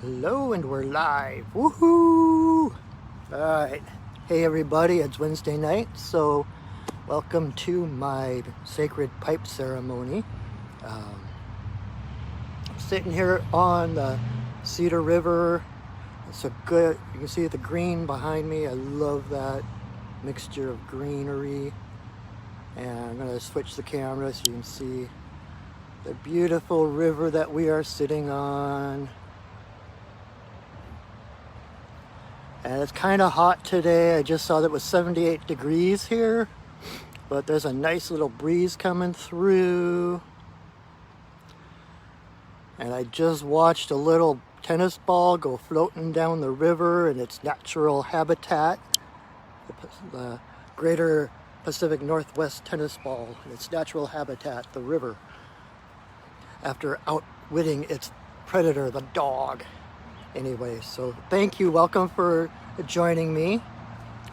Hello, and we're live. Woohoo! Alright. Hey everybody, it's Wednesday night, so welcome to my sacred pipe ceremony. I'm sitting here on the Cedar River. It's a good, you can see the green behind me. I love that mixture of greenery. And I'm going to switch the camera so you can see the beautiful river that we are sitting on. And it's kind of hot today. I just saw that it was 78 degrees here, but there's a nice little breeze coming through. And I just watched a little tennis ball go floating down the river in its natural habitat, the greater Pacific Northwest tennis ball, in its natural habitat, the river, after outwitting its predator, the dog. Anyway, so thank you. Welcome for joining me.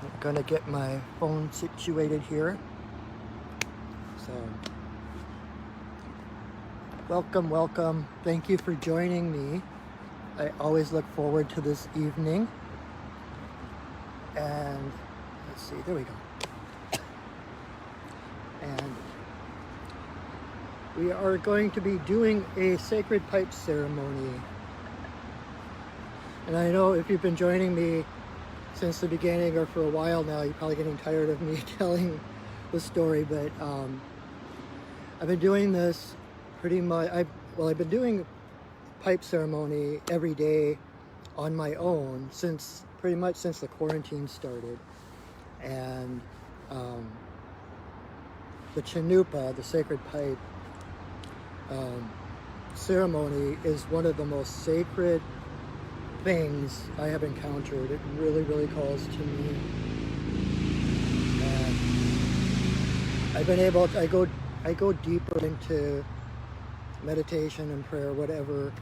I'm gonna get my phone situated here. So, welcome. Thank you for joining me. I always look forward to this evening. And let's see, there we go. And we are going to be doing a sacred pipe ceremony. And I know if you've been joining me since the beginning or for a while now, you're probably getting tired of me telling the story, but I've been doing this pretty much, I've been doing pipe ceremony every day on my own pretty much since the quarantine started. And the Chanupa, the sacred pipe ceremony, is one of the most sacred things I have encountered. It really calls to me, and I've been able to, I go deeper into meditation and prayer, whatever,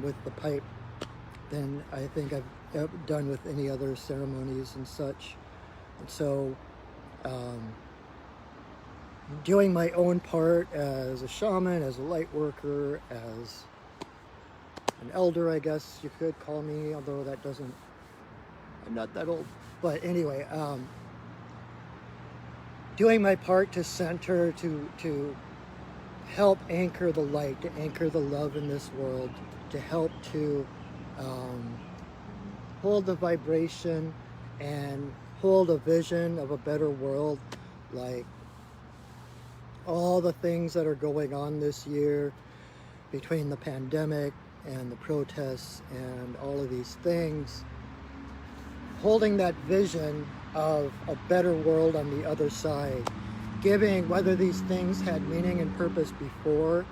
with the pipe than I think I've done with any other ceremonies and such. And so doing my own part as a shaman, as a light worker, as an elder, I guess you could call me, although I'm not that old. But anyway, doing my part to center, to help anchor the light, to anchor the love in this world, to help to hold the vibration and hold a vision of a better world, like all the things that are going on this year between the pandemic and the protests and all of these things, holding that vision of a better world on the other side, giving, whether these things had meaning and purpose before,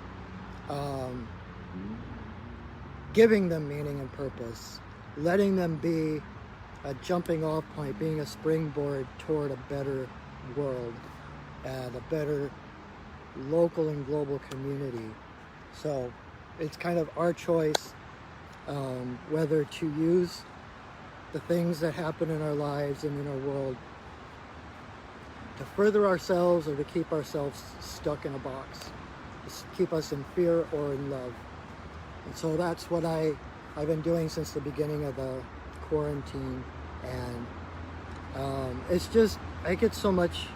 giving them meaning and purpose, letting them be a jumping off point, being a springboard toward a better world and a better local and global community. So it's kind of our choice whether to use the things that happen in our lives and in our world to further ourselves or to keep ourselves stuck in a box, to keep us in fear or in love. And so that's what I've been doing since the beginning of the quarantine. And it's just, I get so much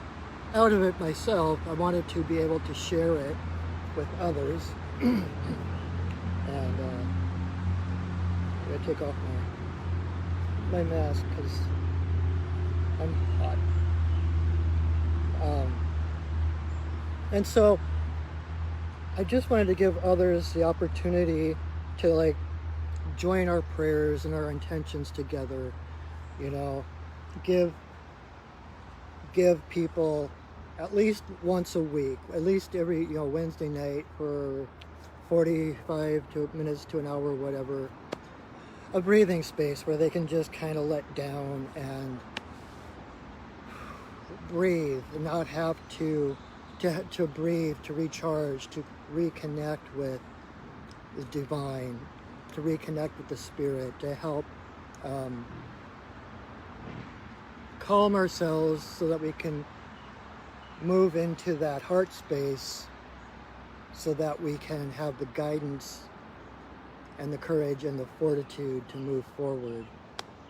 out of it myself. I wanted to be able to share it with others. And I'm gonna take off my mask because I'm hot. And so I just wanted to give others the opportunity to join our prayers and our intentions together. Give people at least once a week, at least every Wednesday night for 45 minutes to an hour, whatever, a breathing space where they can just kind of let down and breathe and not have to breathe, to recharge, to reconnect with the divine, to reconnect with the spirit, to help calm ourselves so that we can move into that heart space, so that we can have the guidance and the courage and the fortitude to move forward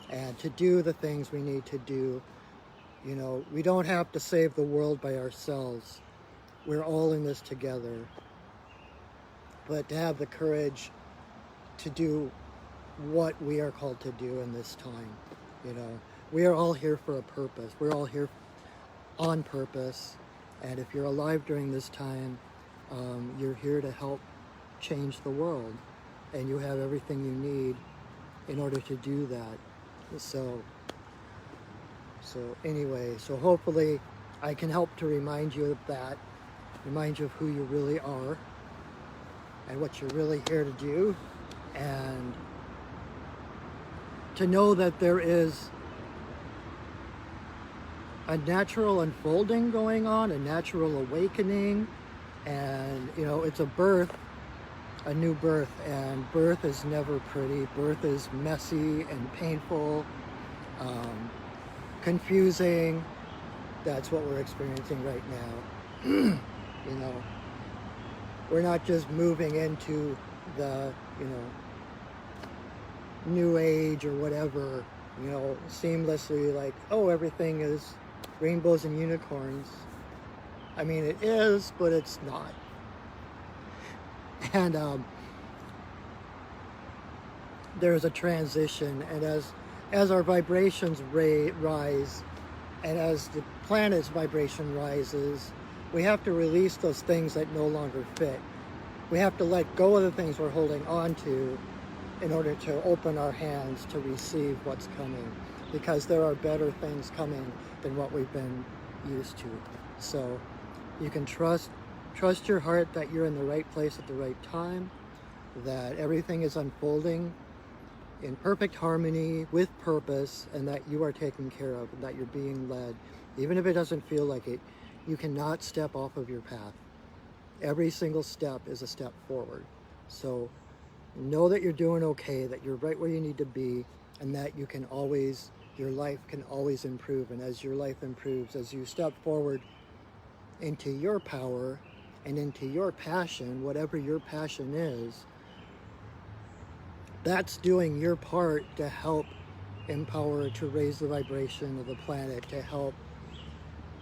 and to do the things we need to do. You know, we don't have to save the world by ourselves. We're all in this together. But to have the courage to do what we are called to do in this time, you know. We are all here for a purpose. We're all here on purpose. And if you're alive during this time, you're here to help change the world. And you have everything you need in order to do that. So anyway, so hopefully I can help to remind you of that, remind you of who you really are and what you're really here to do, and to know that there is a natural unfolding going on, a natural awakening, and you know, it's a birth, a new birth, and birth is never pretty. Birth is messy and painful, confusing. That's what we're experiencing right now. You know, we're not just moving into the, you know, new age or whatever, you know, seamlessly, like, oh, everything is rainbows and unicorns. I mean, it is, but it's not. And there's a transition, and as our vibrations rise, and as the planet's vibration rises, we have to release those things that no longer fit. We have to let go of the things we're holding on to in order to open our hands to receive what's coming, because there are better things coming than what we've been used to. So you can trust your heart that you're in the right place at the right time, that everything is unfolding in perfect harmony with purpose, and that you are taken care of, and that you're being led. Even if it doesn't feel like it, you cannot step off of your path. Every single step is a step forward. So know that you're doing okay, that you're right where you need to be, and that you can always, your life can always improve. And as your life improves, as you step forward into your power and into your passion, whatever your passion is, that's doing your part to help empower, to raise the vibration of the planet, to help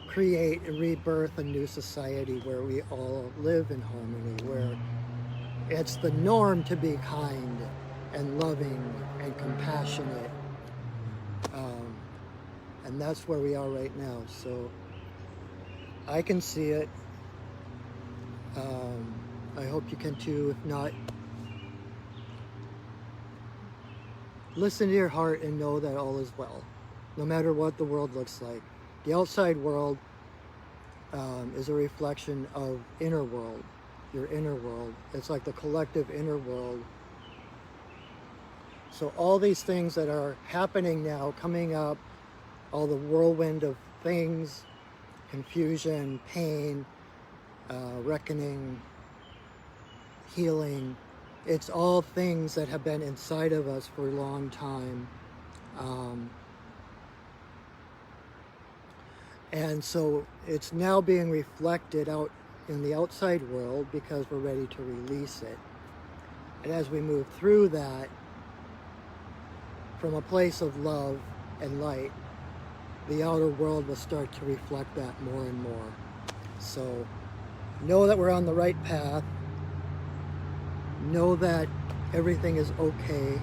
create and rebirth a new society where we all live in harmony, where it's the norm to be kind and loving and compassionate. And that's where we are right now. So I can see it. I hope you can too. If not, listen to your heart and know that all is well, no matter what the world looks like. The outside world is a reflection of inner world, your inner world. It's like the collective inner world. So all these things that are happening now, coming up, all the whirlwind of things, confusion, pain, reckoning, healing, it's all things that have been inside of us for a long time. And so it's now being reflected out in the outside world because we're ready to release it. And as we move through that, from a place of love and light, the outer world will start to reflect that more and more. So know that we're on the right path. Know that everything is okay,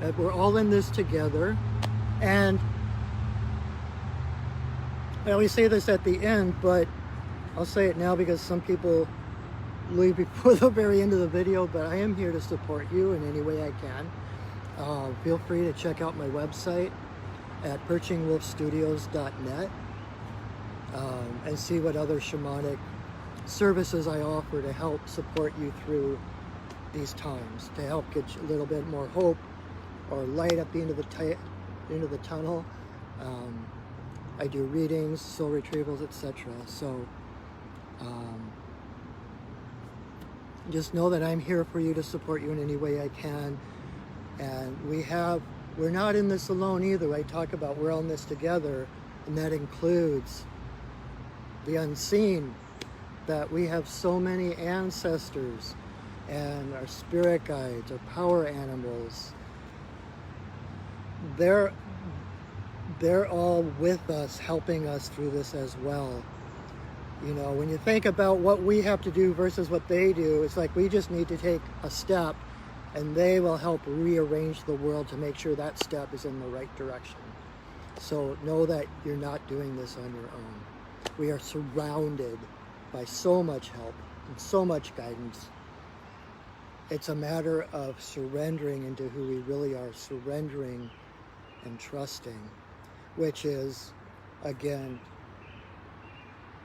that we're all in this together. And I always say this at the end, but I'll say it now because some people leave before the very end of the video, but I am here to support you in any way I can. Feel free to check out my website at perchingwolfstudios.net and see what other shamanic services I offer to help support you through these times, to help get you a little bit more hope or light at the end of the tunnel. I do readings, soul retrievals, etc. So just know that I'm here for you to support you in any way I can. And we're not in this alone either. I talk about we're all in this together, and that includes the unseen, that we have so many ancestors and our spirit guides, our power animals, they're all with us, helping us through this as well. You know, when you think about what we have to do versus what they do, it's like we just need to take a step and they will help rearrange the world to make sure that step is in the right direction. So know that you're not doing this on your own. We are surrounded by so much help and so much guidance. It's a matter of surrendering into who we really are, surrendering and trusting, which is, again,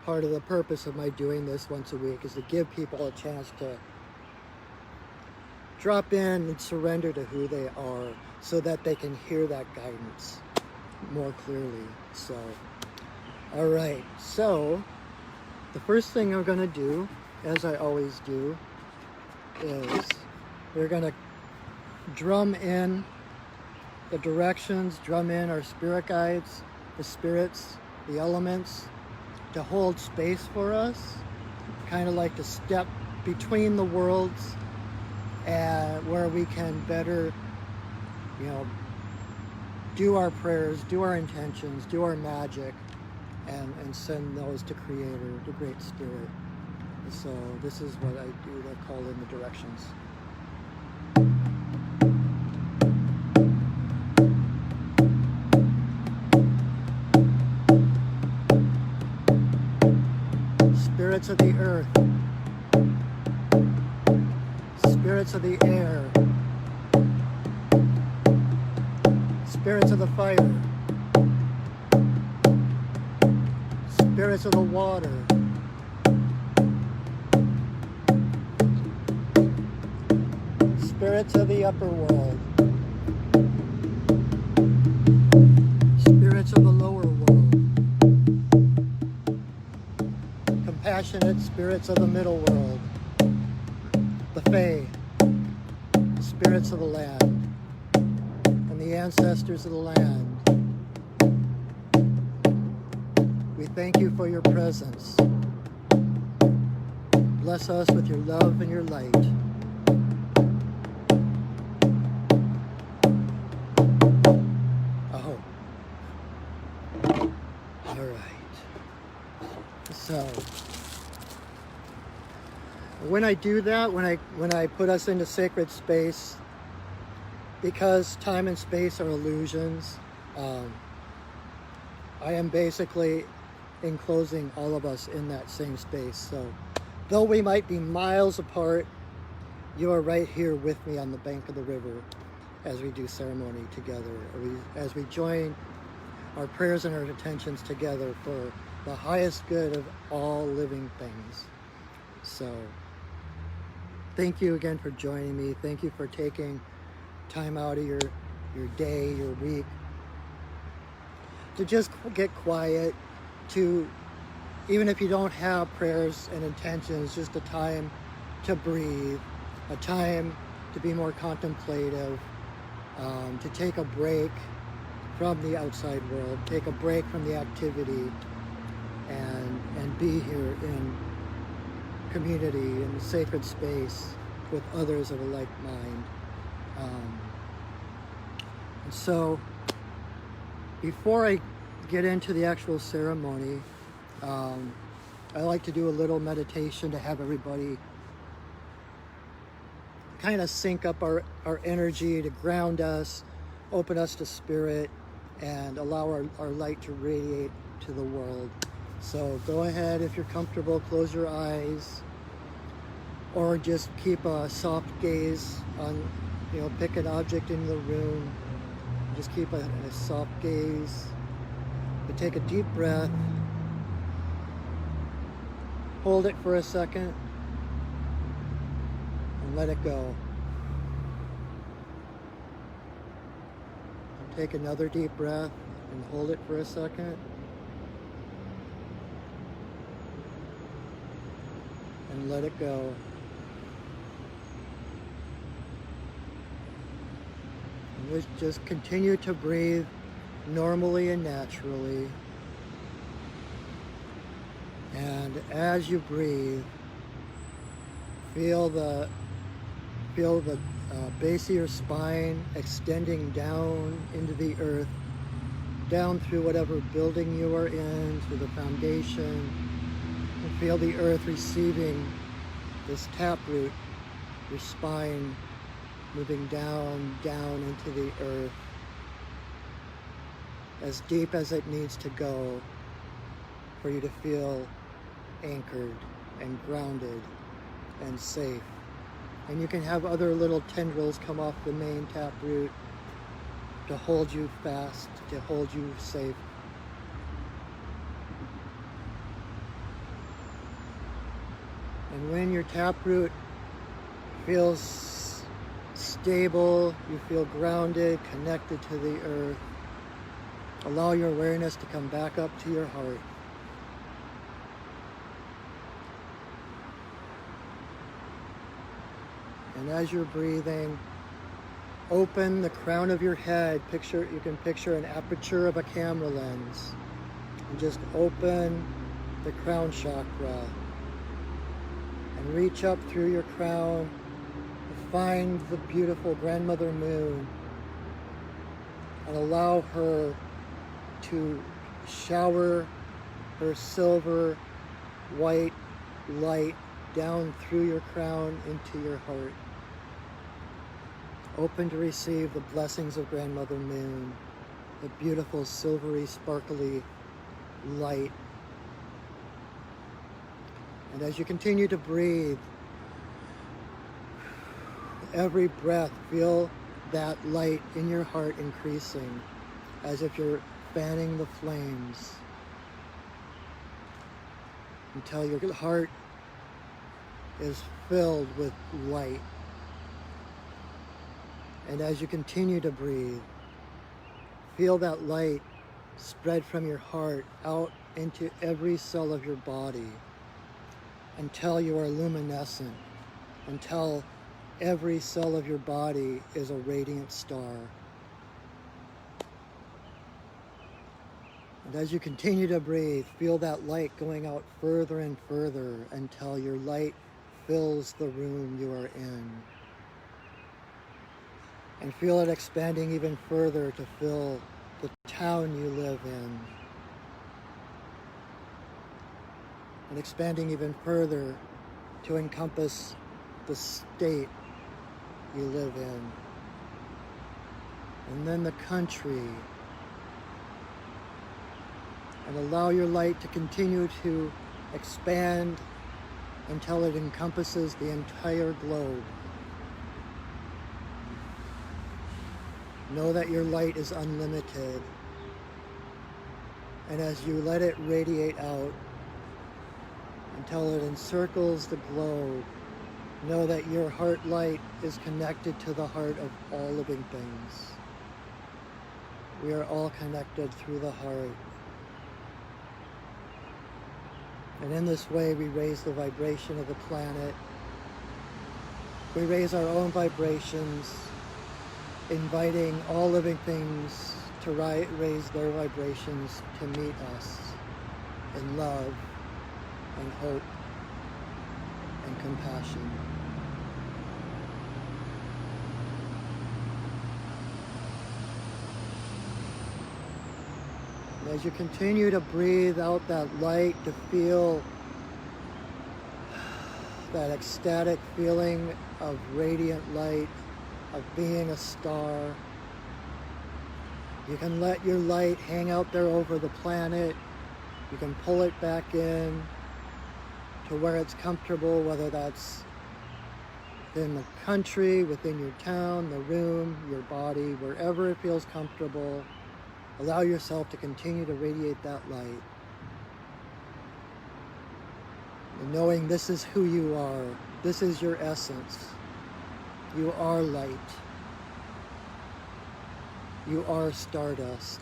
part of the purpose of my doing this once a week, is to give people a chance to drop in and surrender to who they are so that they can hear that guidance more clearly. So, all right. So, the first thing I'm going to do, as I always do, is we're going to drum in the directions, drum in our spirit guides, the spirits, the elements, to hold space for us, kind of like to step between the worlds, and where we can better, you know, do our prayers, do our intentions, do our magic, and send those to Creator, the Great Spirit. So this is what I do to call in the directions. Spirits of the earth, spirits of the air, spirits of the fire, spirits of the water, spirits of the upper world, spirits of the lower world, compassionate spirits of the middle world, the Fae, the spirits of the land, and the ancestors of the land. We thank you for your presence. Bless us with your love and your light. Oh. All right. So, when I do that, when I put us into sacred space, because time and space are illusions, I am basically enclosing all of us in that same space. So though we might be miles apart, you are right here with me on the bank of the river as we do ceremony together, as we join our prayers and our intentions together for the highest good of all living things. So thank you again for joining me. Thank you for taking time out of your day, your week, to just get quiet, to, even if you don't have prayers and intentions, just a time to breathe, a time to be more contemplative, to take a break from the outside world, take a break from the activity, and be here in community, in sacred space with others of a like mind. And so, before I get into the actual ceremony, I like to do a little meditation to have everybody kind of sync up our energy, to ground us, open us to spirit, and allow our light to radiate to the world. So go ahead, if you're comfortable, close your eyes, or just keep a soft gaze on, pick an object in the room. Just keep a soft gaze. But take a deep breath. Hold it for a second. And let it go. And take another deep breath and hold it for a second. And let it go. And just continue to breathe normally and naturally. And as you breathe, feel the Feel the base of your spine extending down into the earth, down through whatever building you are in, through the foundation, and feel the earth receiving this taproot, your spine moving down, down into the earth, as deep as it needs to go for you to feel anchored and grounded and safe. And you can have other little tendrils come off the main taproot to hold you fast, to hold you safe. And when your taproot feels stable, you feel grounded, connected to the earth, allow your awareness to come back up to your heart. And as you're breathing, open the crown of your head. You can picture an aperture of a camera lens. And just open the crown chakra. And reach up through your crown to find the beautiful grandmother moon. And allow her to shower her silver white light down through your crown into your heart. Open to receive the blessings of Grandmother Moon, the beautiful silvery, sparkly light. And as you continue to breathe, every breath, feel that light in your heart increasing, as if you're fanning the flames, until your heart is filled with light. And as you continue to breathe, feel that light spread from your heart out into every cell of your body until you are luminescent, until every cell of your body is a radiant star. And as you continue to breathe, feel that light going out further and further until your light fills the room you are in. And feel it expanding even further to fill the town you live in. And expanding even further to encompass the state you live in. And then the country. And allow your light to continue to expand until it encompasses the entire globe. Know that your light is unlimited. And as you let it radiate out until it encircles the globe, know that your heart light is connected to the heart of all living things. We are all connected through the heart. And in this way, we raise the vibration of the planet. We raise our own vibrations, inviting all living things to raise their vibrations to meet us in love and hope and compassion. And as you continue to breathe out that light, to feel that ecstatic feeling of radiant light, of being a star. You can let your light hang out there over the planet. You can pull it back in to where it's comfortable, whether that's in the country, within your town, the room, your body, wherever it feels comfortable. Allow yourself to continue to radiate that light. And knowing this is who you are, this is your essence. You are light. You are stardust.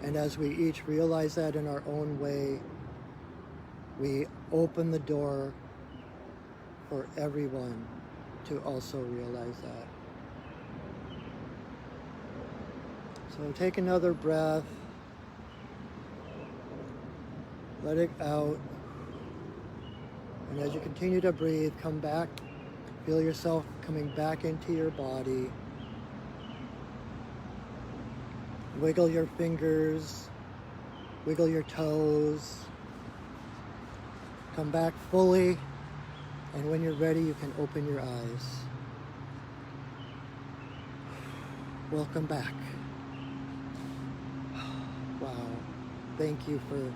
And as we each realize that in our own way, we open the door for everyone to also realize that. So take another breath. Let it out. And as you continue to breathe, come back. Feel yourself coming back into your body. Wiggle your fingers. Wiggle your toes. Come back fully. And when you're ready, you can open your eyes. Welcome back. Wow. Thank you for...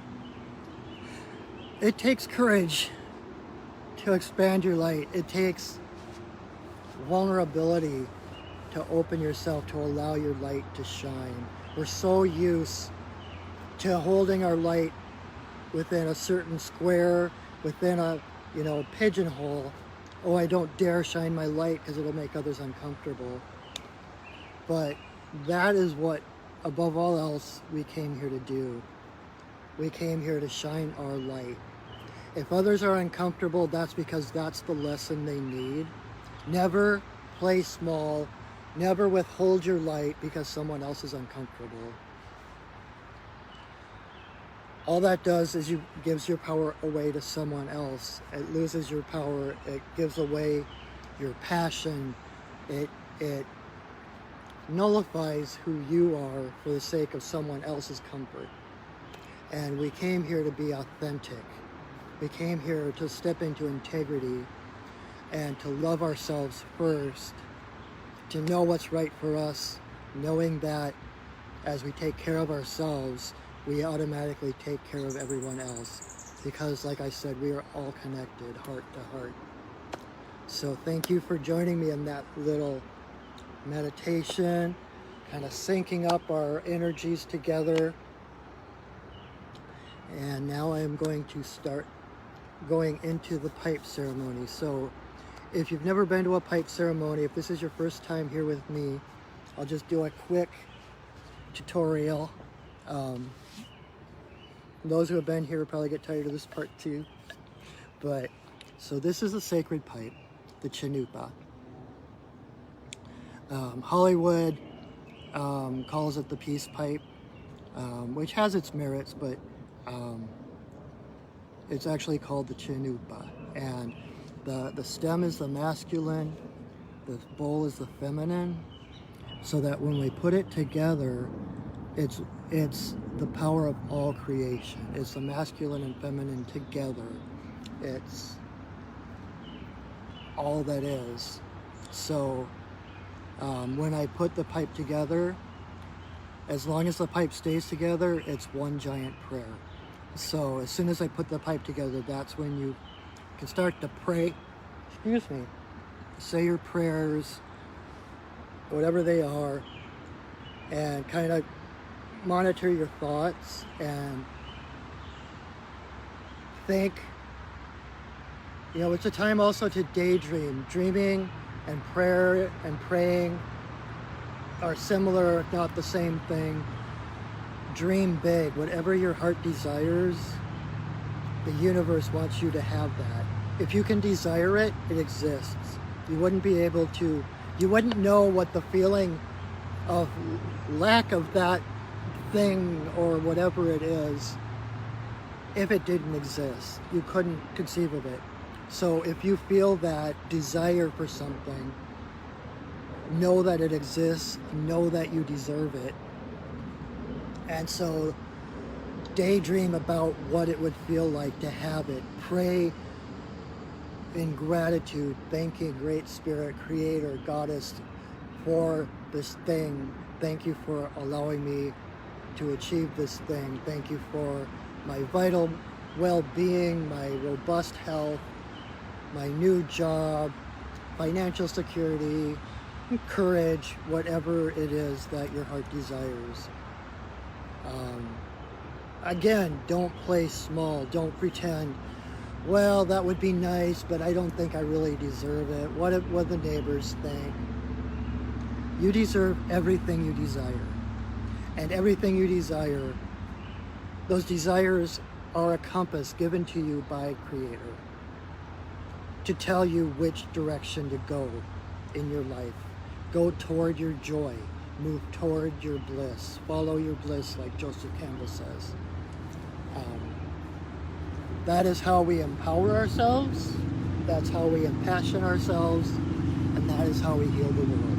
It takes courage to expand your light. It takes vulnerability to open yourself, to allow your light to shine. We're so used to holding our light within a certain square, within a, pigeonhole. Oh, I don't dare shine my light because it'll make others uncomfortable. But that is what, above all else, we came here to do. We came here to shine our light. If others are uncomfortable, that's because that's the lesson they need. Never play small. Never withhold your light because someone else is uncomfortable. All that does is gives your power away to someone else. It loses your power. It gives away your passion. It nullifies who you are for the sake of someone else's comfort. And we came here to be authentic. We came here to step into integrity and to love ourselves first, to know what's right for us, knowing that as we take care of ourselves, we automatically take care of everyone else. Because, like I said, we are all connected, heart to heart. So thank you for joining me in that little meditation, kind of syncing up our energies together. And now I'm going to start going into the pipe ceremony. So if you've never been to a pipe ceremony, if this is your first time here with me, I'll just do a quick tutorial. Those who have been here will probably get tired of this part too. But so this is a sacred pipe, the Chanupa. Hollywood calls it the peace pipe, which has its merits, but it's actually called the Chanupa. And the stem is the masculine, the bowl is the feminine, so that when we put it together, it's the power of all creation. It's the masculine and feminine together. It's all that is. So when I put the pipe together, as long as the pipe stays together, it's one giant prayer. So as soon as I put the pipe together, that's when you can start to pray. Excuse me. Say your prayers, whatever they are, and kind of monitor your thoughts and think. It's a time also to daydream. Dreaming and prayer and praying are similar, if not the same thing. Dream big. Whatever your heart desires, the universe wants you to have that. If you can desire it, it exists. You wouldn't know what the feeling of lack of that thing or whatever it is if it didn't exist. You couldn't conceive of it. So if you feel that desire for something, know that it exists, know that you deserve it. And so daydream about what it would feel like to have it. Pray in gratitude, thanking Great Spirit, Creator, Goddess, for this thing. Thank you for allowing me to achieve this thing. Thank you for my vital well-being, my robust health, my new job, financial security, courage, whatever it is that your heart desires. Again, don't play small. Don't pretend, well, that would be nice, but I don't think I really deserve it. What the neighbors think? You deserve everything you desire. And everything you desire, those desires are a compass given to you by Creator to tell you which direction to go in your life. Go toward your joy. Move toward your bliss. Follow your bliss, like Joseph Campbell says. That is how we empower ourselves, that's how we impassion ourselves, and that is how we heal the world.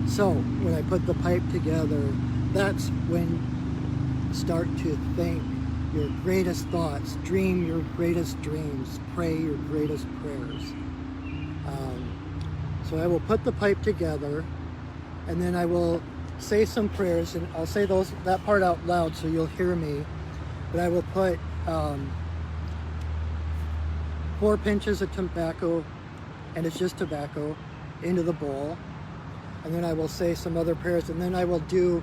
So when I put the pipe together, that's when you start to think your greatest thoughts, dream your greatest dreams, pray your greatest prayers. So I will put the pipe together, and then I will say some prayers, and I'll say that part out loud so you'll hear me. But I will put 4 pinches of tobacco, and it's just tobacco, into the bowl. And then I will say some other prayers, and then I will do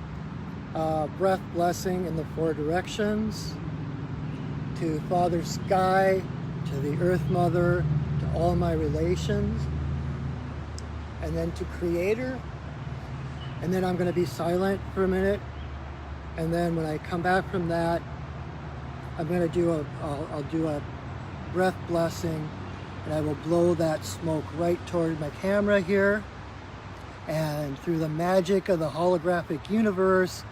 breath blessing in the 4 directions, to Father Sky, to the Earth Mother, to all my relations, and then to Creator. And then I'm going to be silent for a minute, and then when I come back from that, I'm going to I'll do a breath blessing, and I will blow that smoke right toward my camera here. And through the magic of the holographic universe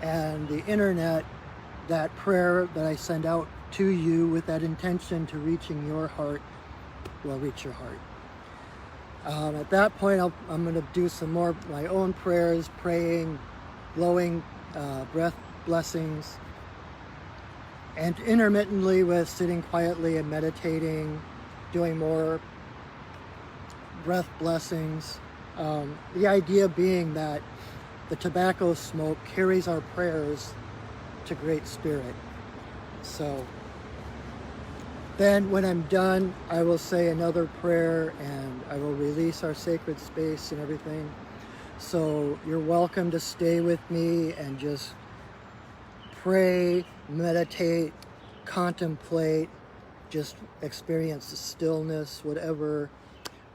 and the internet, that prayer that I send out to you with that intention to reaching your heart will reach your heart. At that point, I'm going to do some more of my own prayers, praying, blowing breath blessings, and intermittently with sitting quietly and meditating, doing more breath blessings. The idea being that the tobacco smoke carries our prayers to Great Spirit. So then when I'm done, I will say another prayer, and I will release our sacred space and everything. So you're welcome to stay with me and just pray, meditate, contemplate, just experience the stillness, whatever.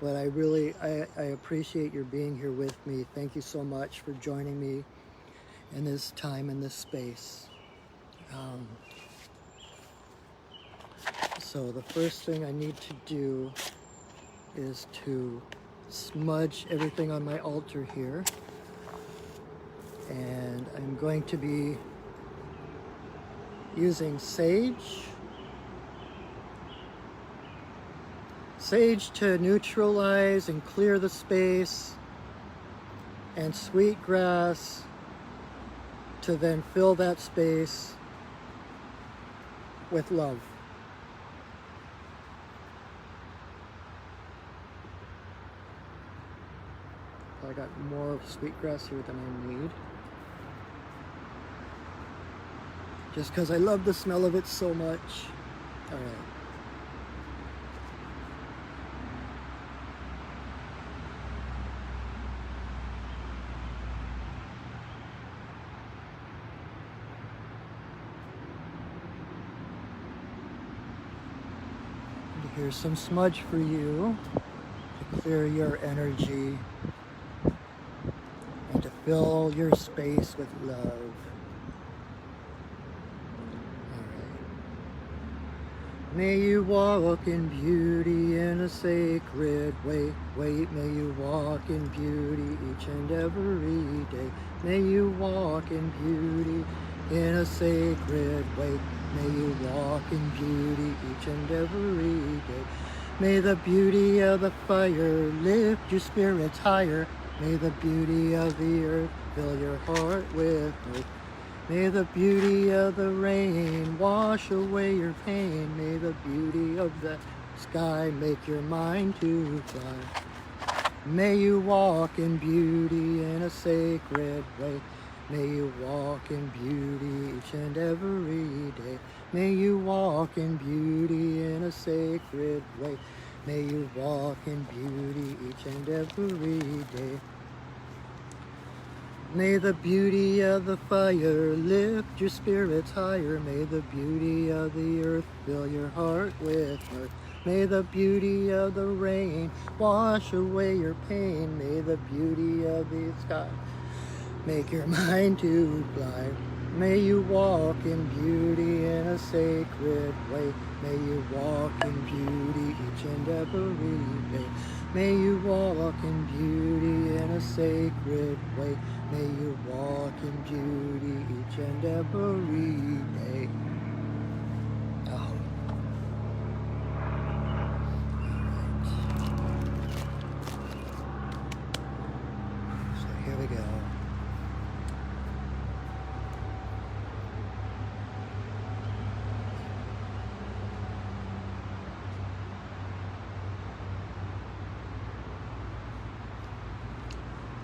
But I appreciate your being here with me. Thank you so much for joining me in this time, in this space. So the first thing I need to do is to smudge everything on my altar here. And I'm going to be using sage. Sage to neutralize and clear the space, and sweetgrass to then fill that space with love. I got more sweetgrass here than I need, just because I love the smell of it so much. All right. Here's some smudge for you to clear your energy and to fill your space with love. All right. May you walk in beauty in a sacred way. May you walk in beauty each and every day. May you walk in beauty in a sacred way. May you walk in beauty each and every day. May the beauty of the fire lift your spirits higher. May the beauty of the earth fill your heart with mirth. May the beauty of the rain wash away your pain. May the beauty of the sky make your mind to fly. May you walk in beauty in a sacred way. May you walk in beauty each and every day. May you walk in beauty in a sacred way. May you walk in beauty each and every day. May the beauty of the fire lift your spirits higher. May the beauty of the earth fill your heart with mirth. May the beauty of the rain wash away your pain. May the beauty of the sky make your mind to fly. May you walk in beauty in a sacred way. May you walk in beauty each and every day. May you walk in beauty in a sacred way. May you walk in beauty each and every day. go.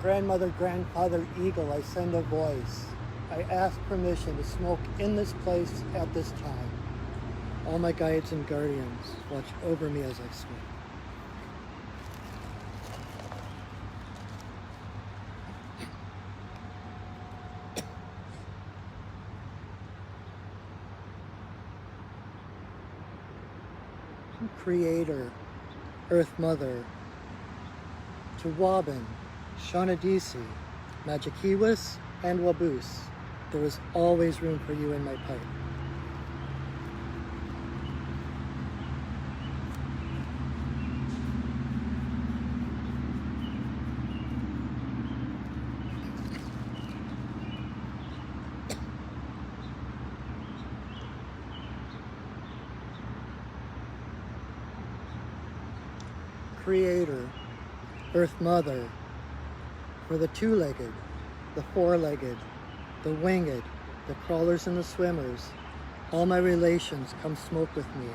Grandmother, grandfather, eagle, I send a voice. I ask permission to smoke in this place at this time. All my guides and guardians watch over me as I smoke. Creator, Earth Mother, to Wabin, Shaunadisi, Magikiwis, and Waboose, there is always room for you in my pipe. Creator, Earth Mother, for the two-legged, the four-legged, the winged, the crawlers and the swimmers, all my relations, come smoke with me.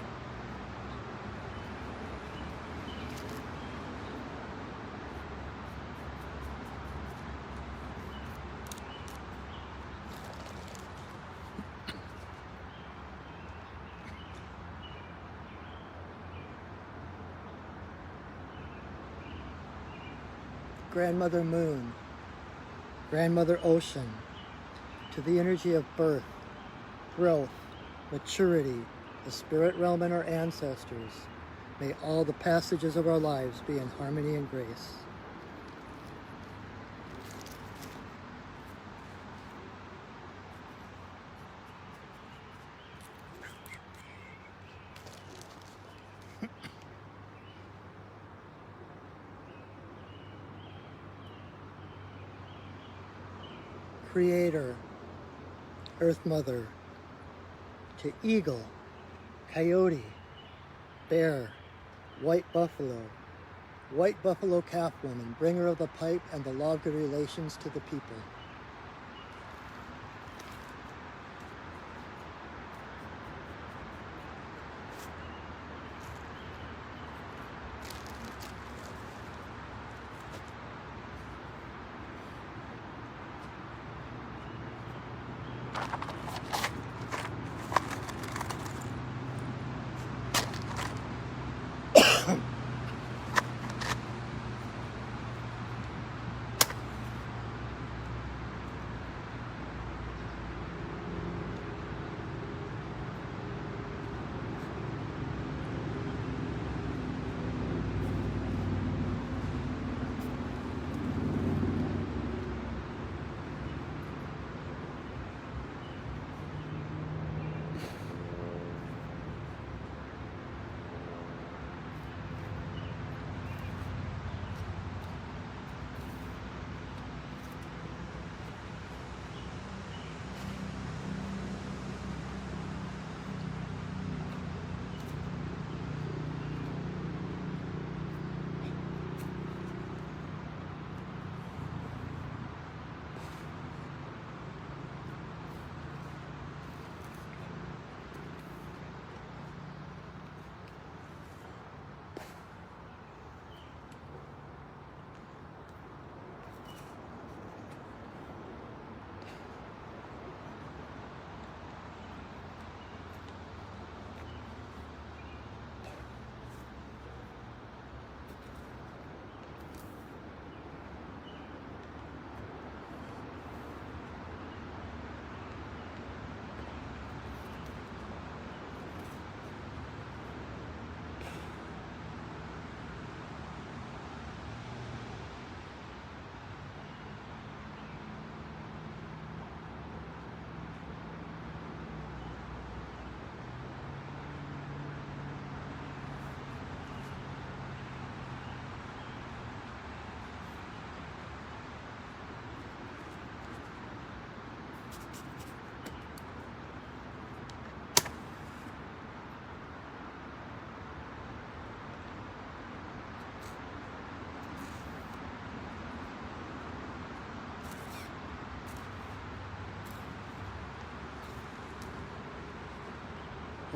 Grandmother Moon, Grandmother Ocean, to the energy of birth, growth, maturity, the spirit realm and our ancestors, may all the passages of our lives be in harmony and grace. Creator, Earth Mother, to eagle, coyote, bear, white buffalo calf woman, bringer of the pipe and the law of good relations to the people.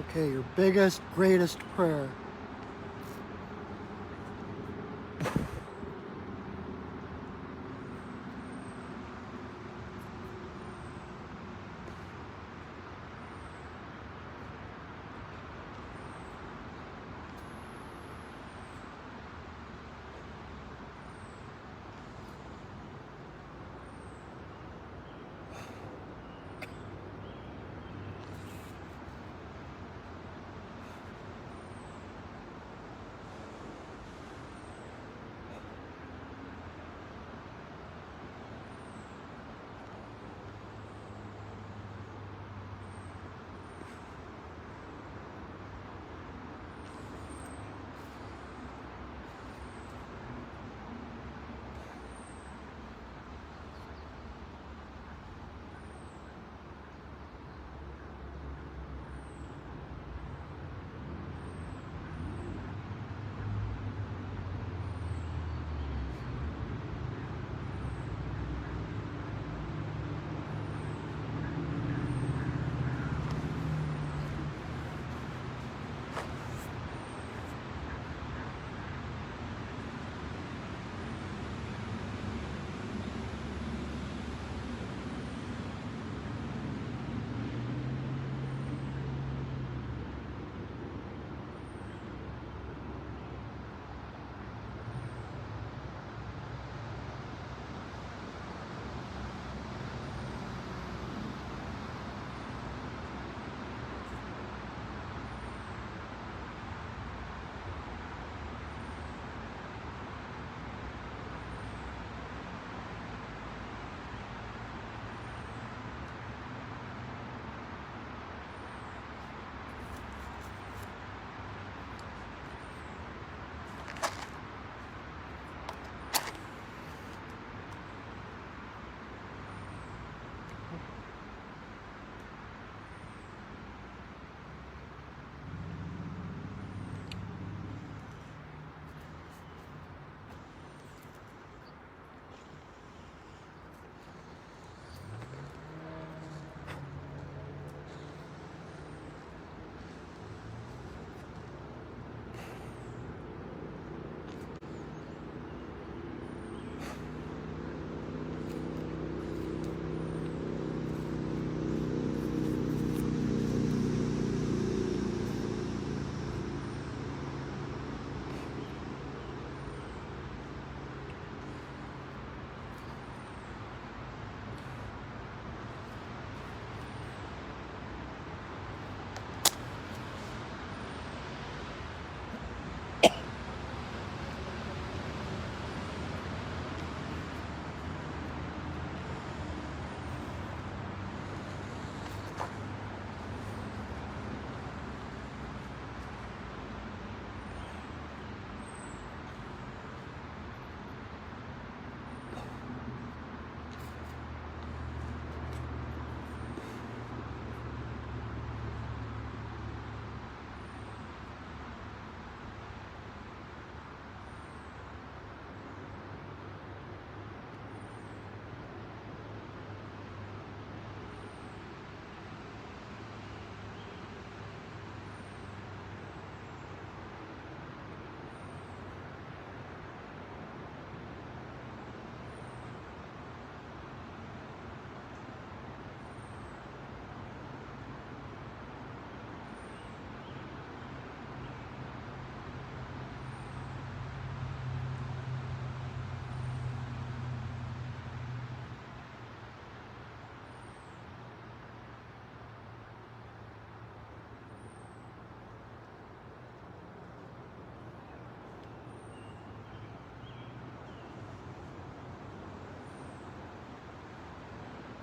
Okay, your biggest, greatest prayer.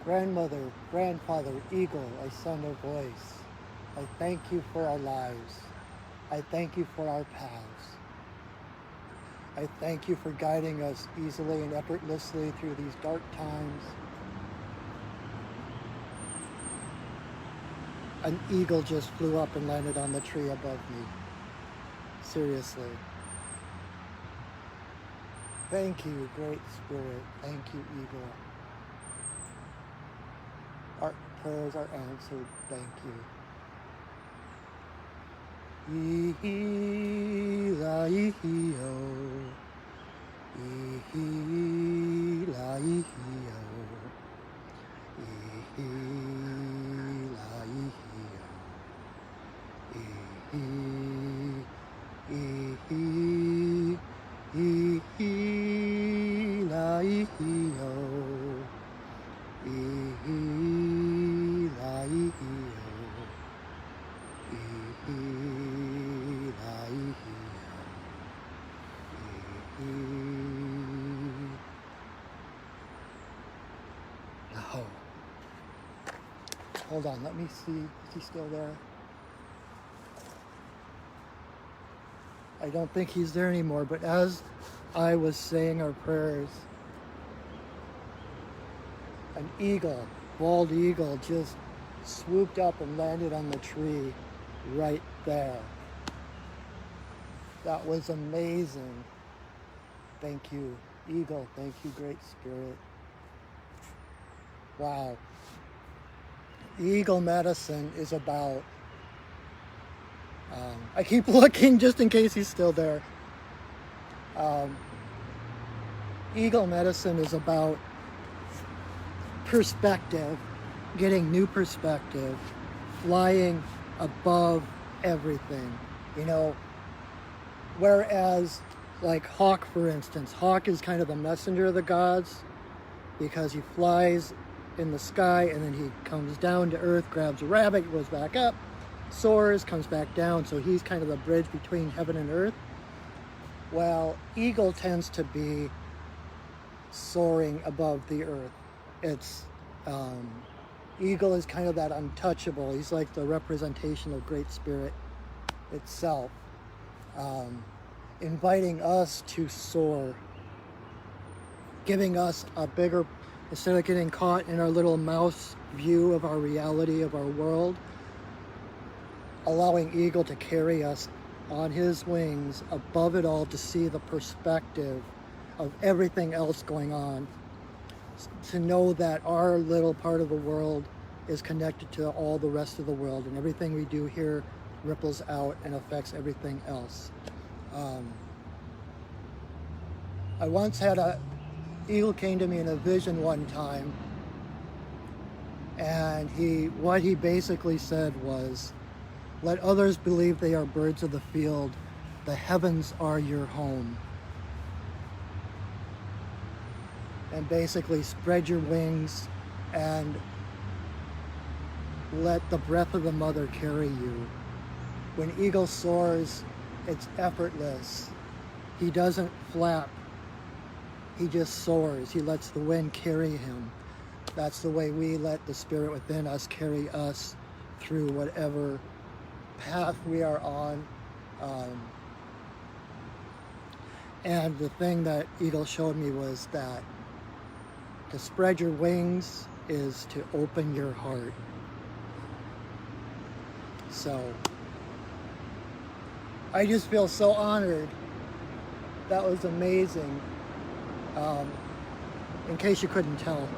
Grandmother, grandfather, eagle, I send a voice. I thank you for our lives. I thank you for our paths. I thank you for guiding us easily and effortlessly through these dark times. An eagle just flew up and landed on the tree above me. Seriously. Thank you, Great Spirit. Thank you, Eagle. Our prayers are answered. Thank you. E-la-e-ho. E-la-e-ho. E-la-e-ho. E-la-e-ho. Oh. Hold on, let me see. Is he still there? I don't think he's there anymore, but as I was saying our prayers, an eagle, bald eagle, just swooped up and landed on the tree right there. That was amazing. Thank you, eagle. Thank you, Great Spirit. Wow. Eagle medicine is about, I keep looking just in case he's still there. Eagle medicine is about perspective, getting new perspective, flying above everything, you know. Whereas, like Hawk, for instance, Hawk is kind of the messenger of the gods because he flies in the sky and then he comes down to earth, grabs a rabbit, goes back up, soars, comes back down. So he's kind of the bridge between heaven and earth. Well, eagle tends to be soaring above the earth. It's eagle is kind of that untouchable. He's like the representation of Great Spirit itself, inviting us to soar, giving us a bigger, instead of getting caught in our little mouse view of our reality, of our world, allowing eagle to carry us on his wings above it all to see the perspective of everything else going on, to know that our little part of the world is connected to all the rest of the world, and everything we do here ripples out and affects everything else. I once had a eagle came to me in a vision one time, and what he basically said was, let others believe they are birds of the field. The heavens are your home. And basically spread your wings and let the breath of the mother carry you. When eagle soars, it's effortless. He doesn't flap. He just soars. He lets the wind carry him. That's the way we let the spirit within us carry us through whatever path we are on. And the thing that eagle showed me was that to spread your wings is to open your heart. So I just feel so honored. That was amazing. In case you couldn't tell.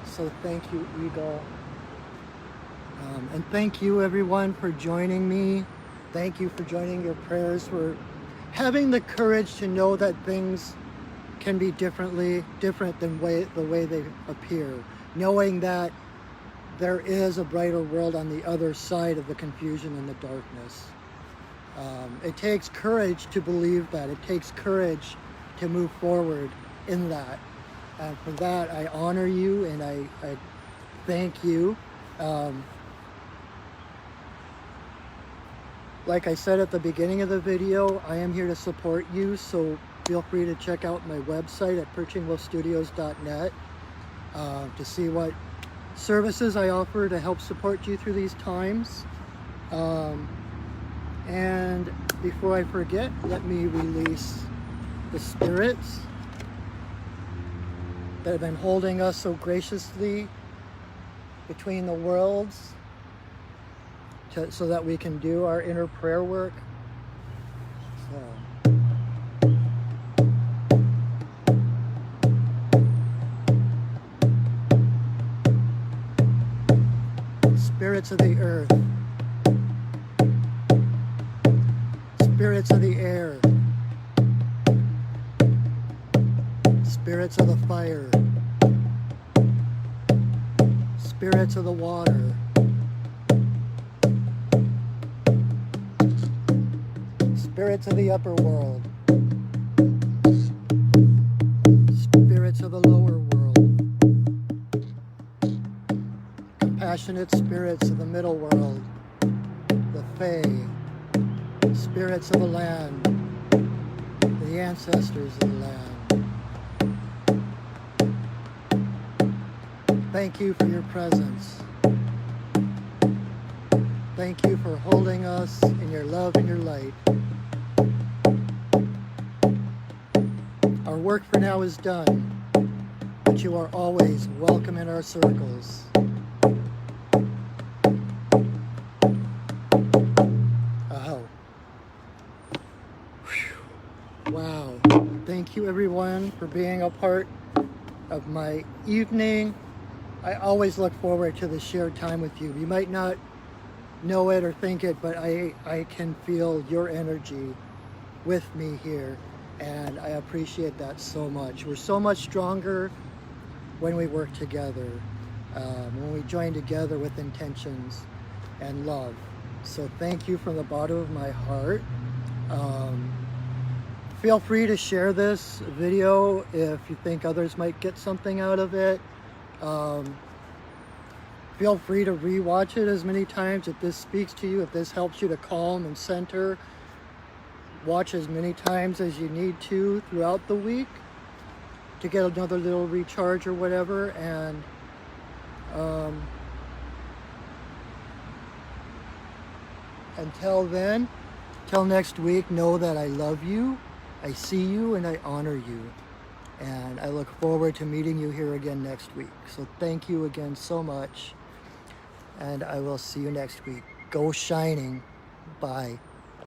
So thank you, eagle. And thank you, everyone, for joining me. Thank you for joining your prayers, for having the courage to know that things can be different than the way they appear. Knowing that there is a brighter world on the other side of the confusion and the darkness. It takes courage to believe that. It takes courage to move forward in that. And for that, I honor you and I thank you. Like I said at the beginning of the video, I am here to support you, so feel free to check out my website at perchingwolfstudios.net to see what services I offer to help support you through these times. And before I forget, let me release the spirits that have been holding us so graciously between the worlds, so that we can do our inner prayer work. So, spirits of the earth, spirits of the air, spirits of the fire, spirits of the water, spirits of the upper world, spirits of the lower world, compassionate spirits of the middle world, the Fae, spirits of the land, the ancestors of the land. Thank you for your presence. Thank you for holding us in your love and your light. Our work for now is done, but you are always welcome in our circles. Oh. Wow. Thank you everyone for being a part of my evening. I always look forward to the shared time with you. You might not know it or think it, but I can feel your energy with me here, and I appreciate that so much. We're so much stronger when we work together, when we join together with intentions and love. So thank you from the bottom of my heart. Feel free to share this video if you think others might get something out of it. Feel free to re-watch it as many times if this speaks to you, if this helps you to calm and center. Watch as many times as you need to throughout the week to get another little recharge or whatever. And until then, till next week, know that I love you, I see you, and I honor you. And I look forward to meeting you here again next week. So thank you again so much. And I will see you next week. Go shining. Bye.